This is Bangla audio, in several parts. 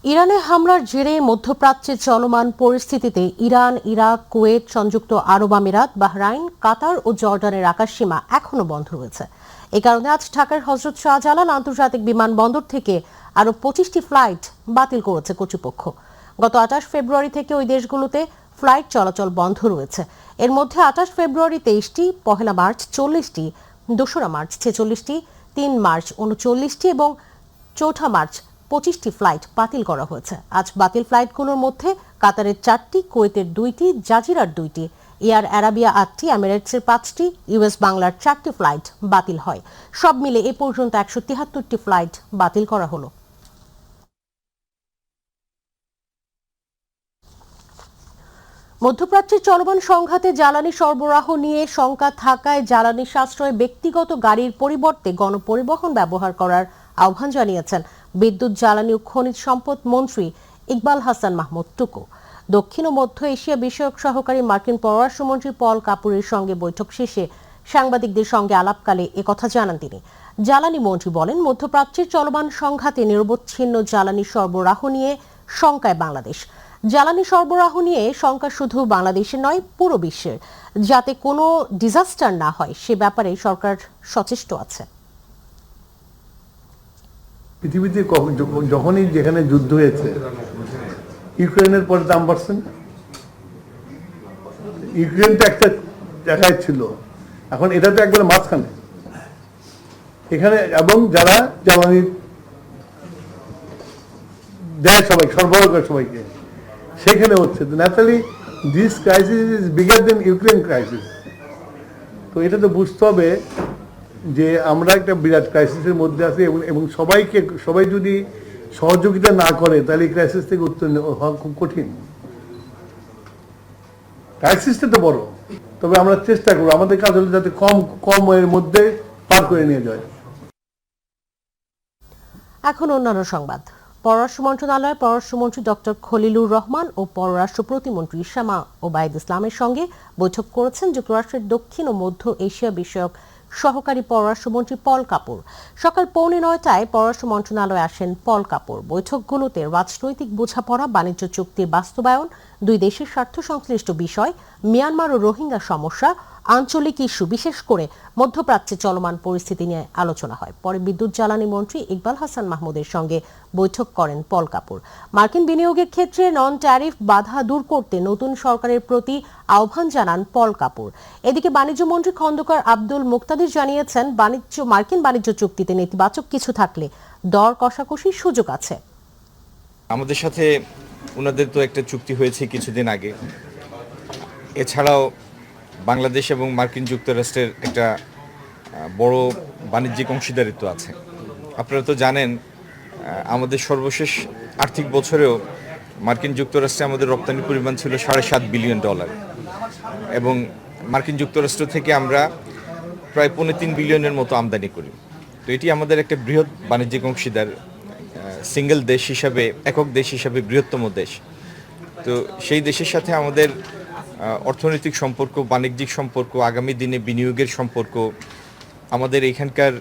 ইরানে হামলার জেরে মধ্যপ্রাচ্যে চলমান পরিস্থিতিতে ইরান, ইরাক, কুয়েত, সংযুক্ত আরব আমিরাত, বাহরাইন, কাতার ও জর্ডানের আকাশসীমা এখনো বন্ধ রয়েছে। এ কারণে আজ ঢাকার হযরত শাহজালাল আন্তর্জাতিক বিমানবন্দর থেকে আরো 25টি ফ্লাইট বাতিল করেছে কর্তৃপক্ষ। গত 28 ফেব্রুয়ারি থেকে ওই দেশগুলোতে ফ্লাইট চলাচল বন্ধ রয়েছে। এর মধ্যে 28 ফেব্রুয়ারি 23টি, 1 মার্চ 40টি, 2 মার্চ 46টি, 3 মার্চ 39টি এবং 4 মার্চ 25টি ফ্লাইট বাতিল করা হয়েছে। আজ বাতিল ফ্লাইটগুলোর মধ্যে কাতারের 4টি, কুয়েতের 2টি, জাজিরার 2টি, এয়ার আরাবিয়া 8টি, এমিরেটসের 5টি, ইউএস বাংলার 4টি ফ্লাইট বাতিল হয়। সব মিলে এ পর্যন্ত 173টি ফ্লাইট বাতিল করা হলো। মধ্যপ্রাচ্যে চলমান সংঘাতে জ্বালানি সরবরাহ নিয়ে শঙ্কা থাকায় জ্বালানি সাশ্রয়ে ব্যক্তিগত গাড়ির পরিবর্তে গণপরিবহন ব্যবহার করার আহ্বান জানিয়েছেন বিদ্যুৎ, জ্বালানি ও খনিজ সম্পদ মন্ত্রী ইকবাল হাসান মাহমুদ টুকু। দক্ষিণ ও মধ্য এশিয়া বিষয়ক সহকারী মার্কিন পররাষ্ট্রমন্ত্রী পল কাপুরের সঙ্গে বৈঠক শেষে সাংবাদিকদের সঙ্গে আলাপকালে একথা জানান তিনি। জ্বালানি মন্ত্রী বলেন, মধ্যপ্রাচ্যের চলমান সংঘাতে নিরবচ্ছিন্ন জ্বালানি সরবরাহ নিয়ে শঙ্কায় বাংলাদেশ। জ্বালানি সরবরাহ নিয়ে শঙ্কা শুধু বাংলাদেশের নয়, পুরো বিশ্বের। যাতে কোনো ডিজাস্টার না হয় সে ব্যাপারে সরকার সচেষ্ট আছে। পৃথিবীতে যখনই যেখানে যুদ্ধ হয়েছে, ইউক্রেনের পরে দাম বাড়ছে। ইউক্রেনটা একটা জায়গায় ছিল, এখন এটা তো একবারে মাঝখানে এখানে, এবং যারা জ্বালানি দেয় সবাই, সরবরাহ করে সবাইকে, সেখানে হচ্ছে। Naturally this crisis is bigger then Ukraine crisis. তো এটা তো বুঝতে হবে যে আমরা একটা বিরাট ক্রাইসিসের মধ্যে আছি, এবং সবাই যদি সহযোগিতা না করে তাহলে এই ক্রাইসিস থেকে উত্তরণ হওয়া খুব কঠিন। ক্রাইসিসটা তো বড়, তবে আমরা চেষ্টা করবো আমাদের কাজ হলে যাতে কম এর মধ্যে পার করে নিয়ে যায়। এখন অন্যান্য সংবাদ। পররাষ্ট্র মন্ত্রণালয়ের পররাষ্ট্রমন্ত্রী ডক্টর খলিলুর রহমান ও পররাষ্ট্র প্রতিমন্ত্রী শামা ওবায়দ ইসলামের সঙ্গে বৈঠক করেছেন যুক্তরাষ্ট্রের দক্ষিণ ও মধ্য এশিয়া বিষয়ক সহকারী পররাষ্ট্রমন্ত্রী পল কাপুর। সকাল 8:45টায় পররাষ্ট্র মন্ত্রণালয়ে আসেন পল কাপুর। বৈঠকগুলোতে রাজনৈতিক বোঝাপড়া, বাণিজ্য চুক্তির বাস্তবায়ন, দুই দেশের স্বার্থ সংশ্লিষ্ট বিষয়, মিয়ানমার ও রোহিঙ্গা সমস্যা, আঞ্চলিক ইস্যু, বিশেষ করে মধ্যপ্রাচ্যে চলমান পরিস্থিতি নিয়ে আলোচনা হয়। পরে বিদ্যুৎ জ্বালানি মন্ত্রী ইকবাল হাসান মাহমুদের সঙ্গে বৈঠক করেন পল কাপুর। মার্কিন বিনিয়োগের ক্ষেত্রে নন ট্যারিফ বাধা দূর করতে নতুন সরকারের প্রতি আহ্বান জানান পল কাপুর। এদিকে বাণিজ্য মন্ত্রী খন্দকার আব্দুল মুক্তাদির জানিয়েছেন, মার্কিন বাণিজ্য চুক্তিতে নেতিবাচক কিছু থাকলে দর কষাকষির সুযোগ আছে। আমাদের সাথে ওনাদের তো একটা চুক্তি হয়েছে কিছুদিন আগে। এছাড়াও বাংলাদেশ এবং মার্কিন যুক্তরাষ্ট্রের একটা বড় বাণিজ্যিক অংশীদারিত্ব আছে। আপনারা তো জানেন, আমাদের সর্বশেষ আর্থিক বছরেও মার্কিন যুক্তরাষ্ট্রে আমাদের রপ্তানির পরিমাণ ছিল $7.5 বিলিয়ন, এবং মার্কিন যুক্তরাষ্ট্র থেকে আমরা প্রায় $3.25 বিলিয়নের মতো আমদানি করি। তো এটি আমাদের একটা বৃহৎ বাণিজ্যিক অংশীদার, সিঙ্গেল দেশ হিসাবে, একক দেশ হিসাবে বৃহত্তম দেশ। তো সেই দেশের সাথে আমাদের অর্থনৈতিক সম্পর্ক, বাণিজ্যিক সম্পর্ক, আগামী দিনে বিনিয়োগের সম্পর্ক, আমাদের এখানকার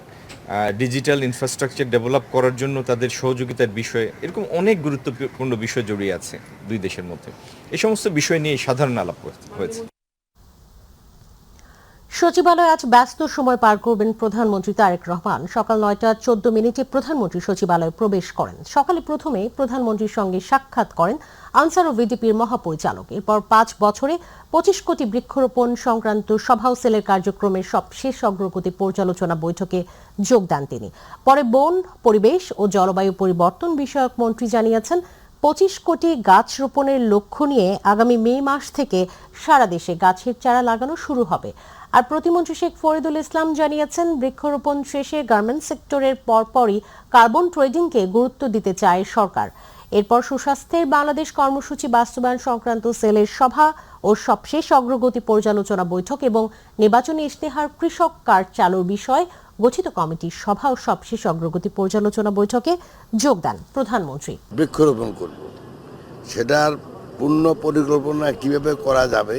ডিজিটাল ইনফ্রাস্ট্রাকচার ডেভেলপ করার জন্য তাদের সহযোগিতার বিষয়ে, এরকম অনেক গুরুত্বপূর্ণ বিষয় জড়িয়ে আছে দুই দেশের মধ্যে। এই সমস্ত বিষয় নিয়ে সাধারণ আলাপ হয়েছে। সচিবালয়ে আজ ব্যস্ত সময় পার করবেন প্রধানমন্ত্রী তারেক রহমান। সকাল 9:14 প্রধানমন্ত্রী সচিবালয়ে প্রবেশ করেন। সকালে প্রথমে প্রধানমন্ত্রীর সঙ্গে সাক্ষাৎ করেন আনসার ও ভিডিপির মহাপরিচালক। এরপর 5 বছরে 25 কোটি বৃক্ষরোপণ সংক্রান্ত সভা ও সেলের কার্যক্রমের সবশেষ অগ্রগতি পর্যালোচনা বৈঠকে যোগ দেন তিনি। পরে বন, পরিবেশ ও জলবায়ু পরিবর্তন বিষয়ক মন্ত্রী জানিয়েছেন, 25 কোটি গাছ রোপণের লক্ষ্য নিয়ে আগামী মে মাস থেকে সারা দেশে গাছের চারা লাগানো শুরু হবে। আর প্রতিমন্ত্রী শেখ ফরিদুল ইসলাম জানিয়েছেন, বৃক্ষরোপণ শেষে গার্মেন্টস সেক্টরের পরপরই কার্বন ট্রেডিংকে গুরুত্ব দিতে চায় সরকার। এরপর সুস্বাস্থ্যের বাংলাদেশ কর্মসূচি বাস্তবায়ন সংক্রান্ত সেলের সভা ও সবশেষ অগ্রগতি পর্যালোচনা বৈঠক এবং নির্বাচনী ইশতেহার কৃষক কার্ড চালুর বিষয়ে গঠিত কমিটির সভা ও সবশেষ অগ্রগতি পর্যালোচনা বৈঠকে যোগ দেন প্রধানমন্ত্রী। বৃক্ষরোপণ করব, সেটার পূর্ণ পরিকল্পনা কিভাবে করা যাবে,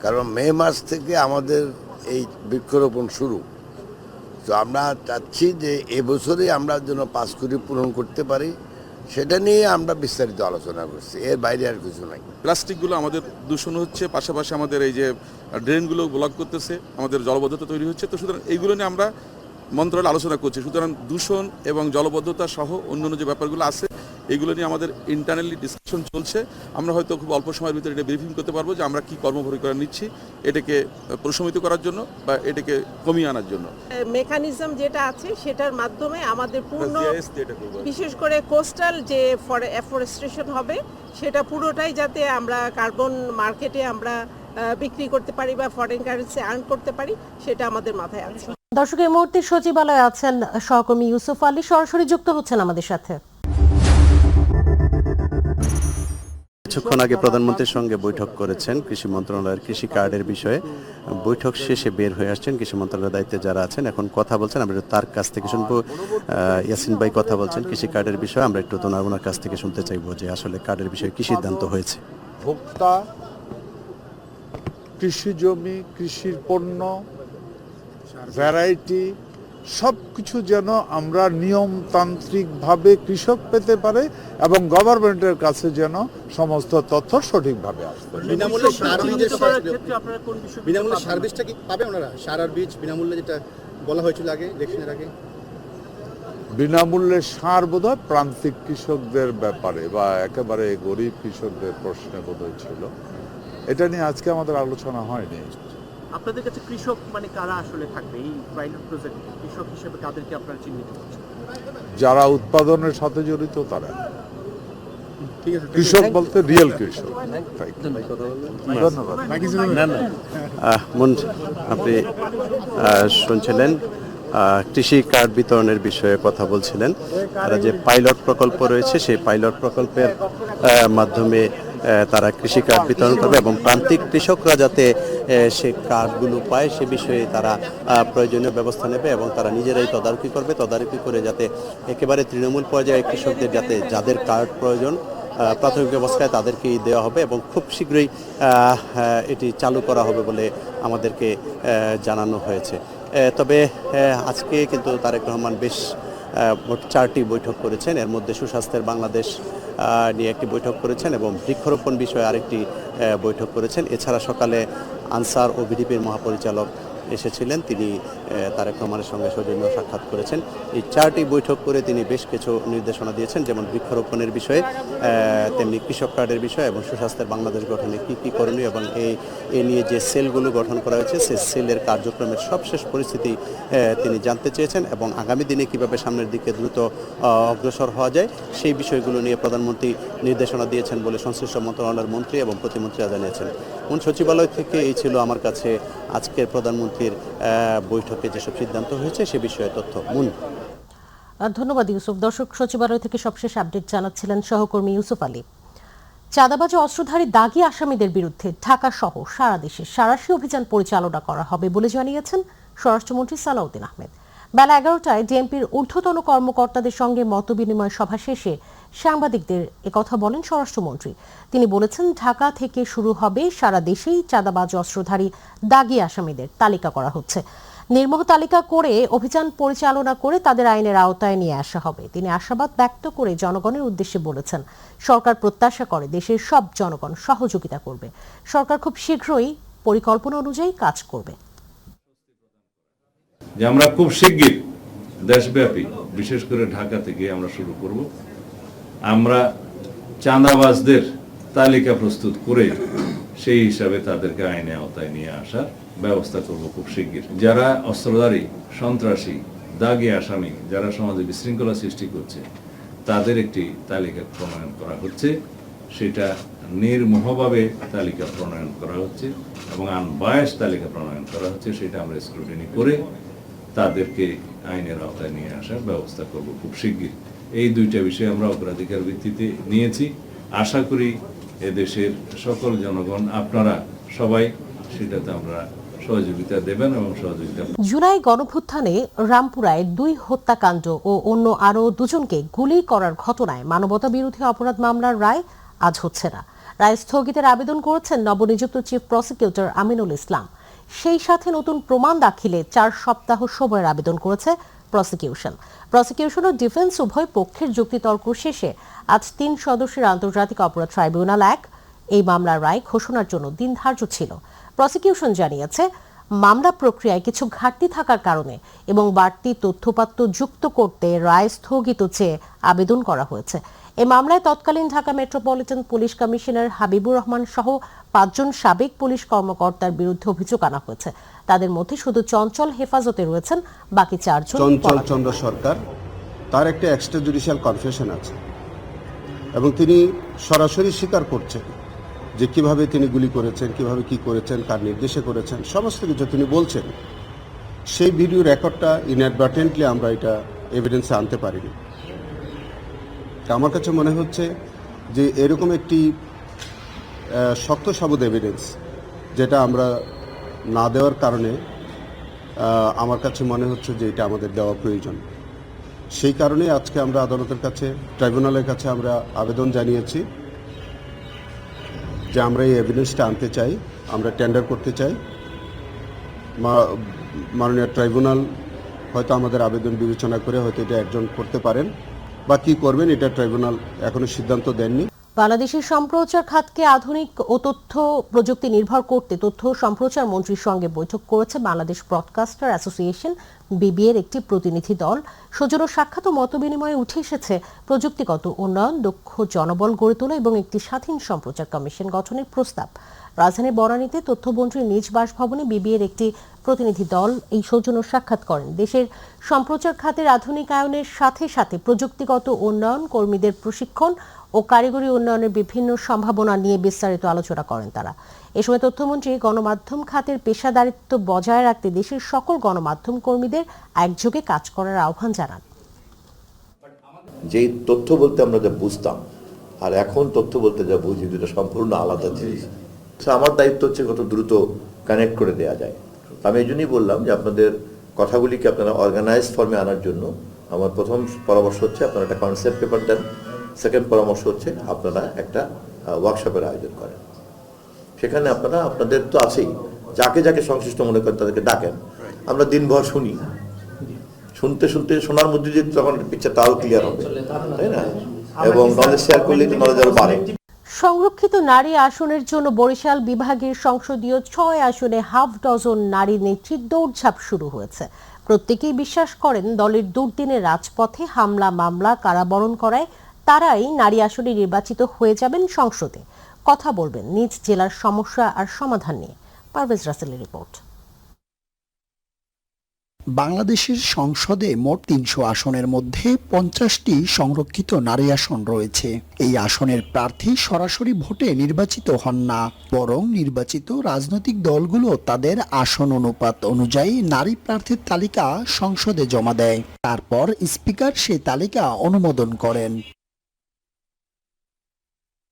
কারণ মে মাস থেকে আমাদের এই বৃক্ষরোপণ শুরু। তো আমরা চাচ্ছি যে এবছরই আমরা যেন 5 কোটি পূরণ করতে পারি, সেটা নিয়ে আমরা বিস্তারিত আলোচনা করছি, এর বাইরে আর কিছু নাই। প্লাস্টিকগুলো আমাদের দূষণ হচ্ছে, পাশাপাশি আমাদের এই যে ড্রেনগুলো ব্লক করতেছে, আমাদের জলবদ্ধতা তৈরি হচ্ছে। তো সুতরাং এইগুলো নিয়ে আমরা মন্ত্রণালয়ে আলোচনা করছি। সুতরাং দূষণ এবং জলবদ্ধতা সহ অন্যান্য যে ব্যাপারগুলো আছে এগুলো নিয়ে আমাদের ইন্টারনালি ডিসকাশন চলছে। আমরা হয়তো খুব অল্প সময়ের ভিতরে এটা ব্রিফিং করতে পারবো যে আমরা কী কর্মপরিকল্পনা নিচ্ছি এটাকে প্রশমিত করার জন্য বা এটাকে কমিয়ে আনার জন্য। মেকানিজম যেটা আছে সেটার মাধ্যমে আমাদের পূর্ণ, বিশেষ করে কোস্টাল যে এফরেস্টেশন হবে সেটা পুরোটাই যাতে আমরা কার্বন মার্কেটে আমরা বিক্রি করতে পারি বা ফরেন কারেন্সি আর্ন করতে পারি, সেটা আমাদের মাথায় আছে। দর্শক, এই মুহূর্তে সচিবালয়ে আছেন সহকর্মী ইউসুফ আলী, সরাসরি যুক্ত হচ্ছেন আমাদের সাথে। কিছুক্ষণ আগে প্রধানমন্ত্রীর সঙ্গে বৈঠক করেছেন কৃষি মন্ত্রণালয়ের কৃষি কার্ডের বিষয়ে। বৈঠক শেষে বের হয়ে আসছেন কৃষি মন্ত্রণালয়ের দায়িত্বে যারা আছেন, এখন কথা বলছেন। আমরা তার কাছ থেকে শুনবো। ইয়াসিন ভাই কথা বলছেন কৃষি কার্ডের বিষয়ে। আমরা একটু ওনার কাছ থেকে শুনতে চাইবো যে আসলে কার্ডের বিষয়ে কি সিদ্ধান্ত হয়েছে। ভোক্তা, কৃষি জমি, কৃষির পণ্য, ভ্যারাইটি সব কিছু যেন আমরা নিয়মতান্ত্রিকভাবে কৃষক পেতে পারে এবং গভর্নমেন্টের কাছে যেন সমস্ত তথ্য সঠিকভাবে আসবে। বিনামূল্যে সার বীজটা কি পাবে ওনারা? সার আর বীজ বিনামূল্যে, যেটা বলা হয়েছিল আগে ইলেকশনের আগে। বিনামূল্যে সার বোধহয় প্রান্তিক কৃষকদের ব্যাপারে বা একেবারে গরিব কৃষকদের প্রশ্নে বোধহয় ছিল। এটা নিয়ে আজকে আমাদের আলোচনা হয়নি। আপনাদের কাছে কৃষক মানে কারা আসলে থাকবে এই পাইলট প্রজেক্টে? কৃষক হিসেবে কাদেরকে আপনারা চিহ্নিত করছেন? যারা উৎপাদনের সাথে জড়িত তারা। ঠিক আছে, কৃষক বলতে রিয়েল কৃষক। ধন্যবাদ। আপনি শুনছিলেন কৃষি কার্ড বিতরণের বিষয়ে কথা বলছিলেন। তারা যে পাইলট প্রকল্প রয়েছে সেই পাইলট প্রকল্পের মাধ্যমে তারা কৃষি কার্ড বিতরণ করবে এবং প্রান্তিক কৃষকরা যাতে সে কার্ডগুলো পায় সে বিষয়ে তারা প্রয়োজনীয় ব্যবস্থা নেবে এবং তারা নিজেরাই তদারকি করবে। তদারকি করে যাতে একেবারে তৃণমূল পর্যায়ে কৃষকদের যাদের কার্ড প্রয়োজন প্রাথমিক অবস্থায় তাদেরকেই দেওয়া হবে এবং খুব শীঘ্রই এটি চালু করা হবে বলে আমাদেরকে জানানো হয়েছে। তবে আজকে কিন্তু তারেক রহমান বেশ মোট 4টি বৈঠক করেছেন। এর মধ্যে সুস্বাস্থ্যের বাংলাদেশ নিয়ে একটি বৈঠক করেছেন এবং বৃক্ষরোপণ বিষয়ে আরেকটি বৈঠক করেছেন। এছাড়া সকালে আনসার ও ভিডিপির মহাপরিচালক এসেছিলেন, তিনি তারেক রহমানের সঙ্গে সৌজন্য সাক্ষাৎ করেছেন। এই 4টি বৈঠক করে তিনি বেশ কিছু নির্দেশনা দিয়েছেন, যেমন বৃক্ষরোপণের বিষয়ে, তেমনি কৃষক কার্ডের বিষয়ে এবং সুস্বাস্থ্যের বাংলাদেশ গঠনে কী করণীয় এবং এ নিয়ে যে সেলগুলো গঠন করা হয়েছে সেই সেলের কার্যক্রমের সবশেষ পরিস্থিতি তিনি জানতে চেয়েছেন এবং আগামী দিনে কীভাবে সামনের দিকে দ্রুত অগ্রসর হওয়া যায় সেই বিষয়গুলো নিয়ে প্রধানমন্ত্রী নির্দেশনা দিয়েছেন বলে সংশ্লিষ্ট মন্ত্রণালয়ের মন্ত্রী এবং প্রতিমন্ত্রীরা জানিয়েছেন। সচিবালয় থেকে এই ছিল আমার কাছে আজকের প্রধানমন্ত্রীর বৈঠকে যেসব সিদ্ধান্ত হয়েছে সে বিষয়ে তথ্য। ধন্যবাদ ইউসুফ। দর্শক, সচিবালয় থেকে সবশেষ আপডেট জানাচ্ছিলেন সহকর্মী ইউসুফ আলী। চাঁদাবাজ অস্ত্রধারী দাগী আসামিদের বিরুদ্ধে ঢাকা সহ সারা দেশে সাঁড়াশি অভিযান পরিচালনা করা হবে বলে জানিয়েছেন স্বরাষ্ট্রমন্ত্রী সালাউদ্দিন আহমেদ। বেলা 11টায় ডিএমপির ঊর্ধ্বতন কর্মকর্তাদের সঙ্গে মতবিনিময় সভা শেষে সাংবাদিকদের একথা বলেন স্বরাষ্ট্রমন্ত্রী। তিনি বলেছেন, ঢাকা থেকে শুরু হবে সারা দেশেই চাঁদাবাজ অস্ত্রধারী দাগী আসামিদের তালিকা করা হচ্ছে। নির্মোহ তালিকা করে অভিযান পরিচালনা করে তাদের আইনের আওতায় নিয়ে আসা হবে। তিনি আশাবাদ ব্যক্ত করে জনগণের উদ্দেশ্যে বলেছেন, সরকার প্রত্যাশা করে দেশের সব জনগণ সহযোগিতা করবে। সরকার খুব শীঘ্রই পরিকল্পনা অনুযায়ী কাজ করবে। যে আমরা খুব শিগগির দেশব্যাপী বিশেষ করে ঢাকা থেকে আমরা শুরু করব। আমরা চাঁদাবাজদের তালিকা প্রস্তুত করে সেই হিসাবে তাদেরকে আইনে আওতায় নিয়ে আসার ব্যবস্থা করব খুব শিগগির। যারা অস্ত্রধারী, সন্ত্রাসী, দাগী আসামি, যারা সমাজে বিশৃঙ্খলা সৃষ্টি করছে তাদের একটি তালিকা প্রণয়ন করা হচ্ছে। সেটা নির্মোহভাবে তালিকা প্রণয়ন করা হচ্ছে এবং আনবায়াস তালিকা প্রণয়ন করা হচ্ছে। সেটা আমরা স্ক্রুটিনি করে তাদেরকে আইনের আওতায় নিয়ে আসার ব্যবস্থা করব খুব শিগগির। এই দুইটা বিষয় আমরা অগ্রাধিকার ভিত্তিতে নিয়েছি। আশা করি এদেশের সকল জনগণ, আপনারা সবাই সেটাতে আমরা সহযোগিতা দেবেন এবং সহযোগিতা। জুলাই গণভ্যুত্থানে রামপুরায় 2 হত্যাকাণ্ড ও অন্য আরও 2জনকে গুলি করার ঘটনায় মানবতা বিরোধী অপরাধ মামলার রায় আজ হচ্ছে না। রায় স্থগিতের আবেদন করেছেন নবনিযুক্ত চিফ প্রসিকিউটর আমিনুল ইসলাম। সেই সাথে নতুন প্রমাণ দাখিলে 4 সপ্তাহ সময়ের আবেদন করেছে প্রসিকিউশন ও ডিফেন্স উভয় পক্ষের যুক্তিতর্ক শেষে আজ 3 সদস্যের আন্তর্জাতিক অপরাধ ট্রাইব্যুনাল 1 এই মামলার রায় ঘোষণার জন্য দিন ধার্য ছিল। প্রসিকিউশন জানিয়েছে, মামলা প্রক্রিয়ায় কিছু ঘাটতি থাকার কারণে এবং বাড়তি তথ্যপাত্র যুক্ত করতে রায় স্থগিত চেয়ে আবেদন করা হয়েছে। এই মামলায় তৎকালীন Dhaka metropolitan police commissioner Habibur Rahman সহ 5 জন সাবেক পুলিশ কর্মকর্তার বিরুদ্ধে অভিযোগ আনা হয়েছে। তাদের মধ্যে শুধু চঞ্চল হেফাজতে রয়েছেন, বাকি 4 জন চঞ্চল চন্দ্র সরকার, তার একটা এক্সট্রা জুডিশিয়াল কনফেশন আছে এবং তিনি সরাসরি স্বীকার করছেন যে কিভাবে তিনি গুলি করেছেন, কিভাবে কি করেছেন, কার নির্দেশে করেছেন, সমস্ত কিছু তিনি বলছেন। সেই ভিডিও রেকর্ডটা ইনঅ্যাডভার্টেন্টলি আমরা এটা এভিডেন্সে আনতে পারিনি। আমার কাছে মনে হচ্ছে যে এরকম একটি শক্ত সাবুত এভিডেন্স যেটা আমরা না দেওয়ার কারণে আমার কাছে মনে হচ্ছে যে এটা আমাদের দেওয়া প্রয়োজন। সেই কারণে আজকে আমরা আদালতের কাছে, ট্রাইব্যুনালের কাছে আমরা আবেদন জানিয়েছি যে আমরা এই এভিডেন্সটা আনতে চাই, আমরা টেন্ডার করতে চাই। মাননীয় ট্রাইব্যুনাল হয়তো আমাদের আবেদন বিবেচনা করে হয়তো এটা একজন করতে পারেন বা কি করবেন এটা ট্রাইব্যুনাল এখনো সিদ্ধান্ত দেননি। বাংলাদেশের সম্প্রচার খাতকে আধুনিক ও তথ্য প্রযুক্তি নির্ভর করতে তথ্য সম্প্রচার মন্ত্রীর সঙ্গে বৈঠক করেছে বাংলাদেশ ব্রডকাস্টার অ্যাসোসিয়েশন বিবিএর একটি প্রতিনিধি দল। সৌজন্য সাক্ষাৎ ও মতবিনিময়ে উঠে এসেছে প্রযুক্তিগত উন্নয়ন, দক্ষ জনবল গড়ে তোলা এবং একটি স্বাধীন সম্প্রচার কমিশন গঠনের প্রস্তাব। রাজধানীর বনানীতে তথ্যমন্ত্রীর নিজ বাসভবনে বিবিএর একটি প্রতিনিধি দল এই সৌজন্য সাক্ষাৎ করেন। দেশের সম্প্রচার খাতের আধুনিকায়নের সাথে সাথে প্রযুক্তিগত উন্নয়ন, কর্মীদের প্রশিক্ষণ ও কারিগরি উন্নয়নের বিভিন্ন সম্ভাবনা নিয়ে বিস্তারিত আলোচনা করেন তারা। এ সময় তথ্যমন্ত্রী গণমাধ্যম খাতের পেশাদারিত্ব বজায় রাখতে দেশের সকল গণমাধ্যম কর্মীদের একযোগে কাজ করার আহ্বান জানান। যেই তথ্য বলতে আমরা যা বুঝতাম আর এখন তথ্য বলতে যা বুঝি, দুটো সম্পূর্ণ আলাদা জিনিস। আমার দায়িত্ব হচ্ছে কত দ্রুত কানেক্ট করে দেওয়া যায়। আমি এই জন্যই বললাম যে আপনাদের কথাগুলিকে আপনারা অর্গানাইজ ফর্মে আনার জন্য আমার প্রথম পরামর্শ হচ্ছে আপনারা একটা কনসেপ্ট পেপার দেন। সেকেন্ড পরামর্শ হচ্ছে আপনারা একটা ওয়ার্কশপের আয়োজন করেন। সেখানে আপনারা, আপনাদের তো আছেই, যাকে যাকে সংশ্লিষ্ট মনে করেন তাদেরকে ডাকেন। আমরা দিনভর শুনি, শুনতে শুনতে শোনার মধ্যে যে তখন পিকচার তাও ক্লিয়ার হবে, তাই না? এবং নলেজ শেয়ার করলে তো নলেজ আরো বাড়ে। সংরক্ষিত নারী আসনের জন্য বরিশাল বিভাগের সংসদীয় 6 আসনে হাফ ডজন নারী নেত্রীর দৌড়ঝাঁপ শুরু হয়েছে। প্রত্যেকেই বিশ্বাস করেন দলের দুর্দিনে রাজপথে হামলা, মামলা, কারাবরণ করায় তারাই নারী আসনে নির্বাচিত হয়ে যাবেন সংসদে। কথা বলবেন নিজ জেলার সমস্যা আর সমাধান নিয়ে। পারভেজ রাসেলের রিপোর্ট। বাংলাদেশের সংসদে মোট 300 আসনের মধ্যে 50টি সংরক্ষিত নারী আসন রয়েছে। এই আসনের প্রার্থী সরাসরি ভোটে নির্বাচিত হন না, বরং নির্বাচিত রাজনৈতিক দলগুলো তাদের আসন অনুপাত অনুযায়ী নারী প্রার্থীর তালিকা সংসদে জমা দেয়। তারপর স্পিকার সেই তালিকা অনুমোদন করেন।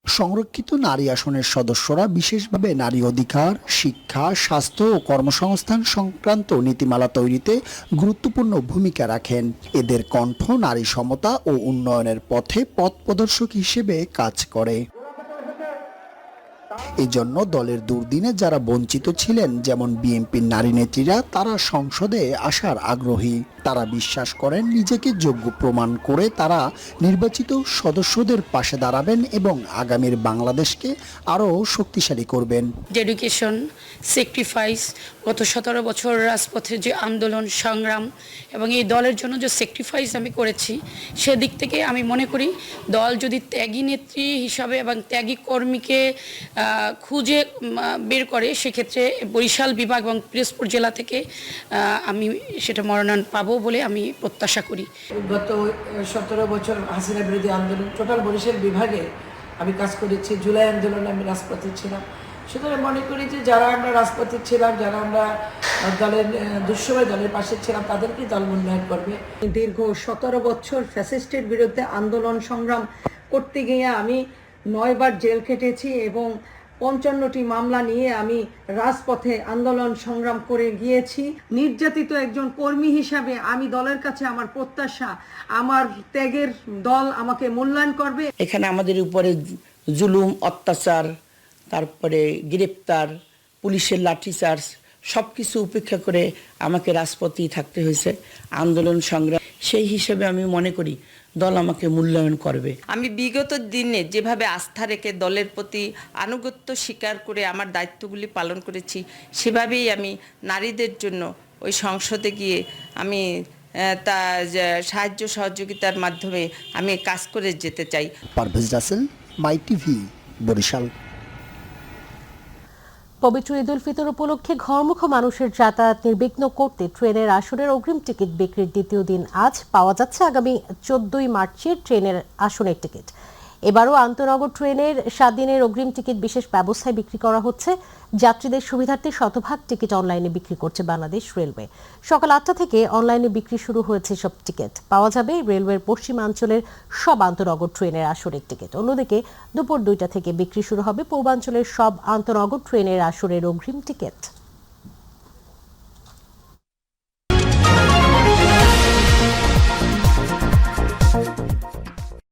সংরক্ষিত নারী আসনের সদস্যরা বিশেষভাবে নারী অধিকার, শিক্ষা, স্বাস্থ্য ও কর্মসংস্থান সংক্রান্ত নীতিমালা তৈরিতে গুরুত্বপূর্ণ ভূমিকা রাখেন। এদের কণ্ঠ নারী সমতা ও উন্নয়নের পথে পথ প্রদর্শক হিসেবে কাজ করে। এজন্য দলের দুর্দিনে যারা বঞ্চিত ছিলেন, যেমন বিএনপির নারী নেত্রীরা, তারা সংসদে আসার আগ্রহী। তারা বিশ্বাস করেন নিজেকে যোগ্য প্রমাণ করে তারা নির্বাচিত সদস্যদের পাশে দাঁড়াবেন এবং আগামীর বাংলাদেশকে আরও শক্তিশালী করবেন। ডেডিকেশন, স্যাক্রিফাইস, গত 17 বছর রাজপথের যে আন্দোলন সংগ্রাম এবং এই দলের জন্য যে স্যাক্রিফাইস আমি করেছি, সেদিক থেকে আমি মনে করি দল যদি ত্যাগী নেত্রী হিসাবে এবং ত্যাগী কর্মীকে খুঁজে বের করে, সেক্ষেত্রে বরিশাল বিভাগ এবং পিরোজপুর জেলা থেকে আমি সেটা মনোনয়ন পাবো বলে আমি প্রত্যাশা করি। গত 17 বছর হাসিনা বিরোধী আন্দোলন টোটাল বরিশাল বিভাগে আমি কাজ করেছি। জুলাই আন্দোলনে আমি রাজপথে ছিলাম। সুতরাং মনে করি যে যারা আমরা রাজপথে ছিলাম, যারা আমরা দলের দুঃসময় দলের পাশে ছিলাম, তাদেরকেই দল মূল্যায়ন করবে। দীর্ঘ 17 বছর ফ্যাসিস্টের বিরুদ্ধে আন্দোলন সংগ্রাম করতে গিয়ে আমি 9 বার জেল খেটেছি এবং 55টি মামলা নিয়ে আমি রাজপথে আন্দোলন সংগ্রাম করে গিয়েছি। নির্যাতিত একজন কর্মী হিসাবে আমি দলের কাছে আমার প্রত্যাশা, আমার ত্যাগের দল আমাকে মূল্যায়ন করবে। এখানে আমাদের উপরে জুলুম, অত্যাচার, তারপরে গ্রেপ্তার, পুলিশের লাঠিচার্জ, সব কিছু উপেক্ষা করে আমাকে রাজপথেই থাকতে হয়েছে, আন্দোলন সংগ্রাম। সেই হিসেবে আমি মনে করি দল আমাকে মূল্যায়ন করবে। আমি বিগত দিনে যেভাবে আস্থা রেখে দলের প্রতি আনুগত্য স্বীকার করে আমার দায়িত্বগুলি পালন করেছি, সেভাবেই আমি নারীদের জন্য ওই সংসদে গিয়ে আমি তা সাহায্য সহযোগিতার মাধ্যমে আমি কাজ করে যেতে চাই। পারভেজ রাসেল, মাই টিভি, বরিশাল। পবিত্র ঈদ উল ফিতর উপলক্ষে ঘরমুখো মানুষের যাতায়াত নির্বিঘ্ন করতে ট্রেনের আসনের অগ্রিম টিকিট বিক্রির দ্বিতীয় দিন আজ পাওয়া যাচ্ছে আগামী 14 মার্চের ট্রেনের আসনের টিকিট। এবারও আন্তনগর ট্রেনের 7 দিনের অগ্রিম টিকিট বিশেষ ব্যবস্থায় বিক্রি করা হচ্ছে। যাত্রীদের সুবিধার্থে শতভাগ টিকিট অনলাইনে বিক্রি করছে বাংলাদেশ রেলওয়ে। সকাল 8টা থেকে অনলাইনে বিক্রি শুরু হয়েছে সব টিকিট। পাওয়া যাবে রেলওয়ের পশ্চিমাঞ্চলের সব আন্তনগর ট্রেনের আসনের টিকিট। অন্যদিকে দুপুর 2টা থেকে বিক্রি শুরু হবে পূর্বাঞ্চলের সব আন্তনগর ট্রেনের আসনের অগ্রিম টিকিট।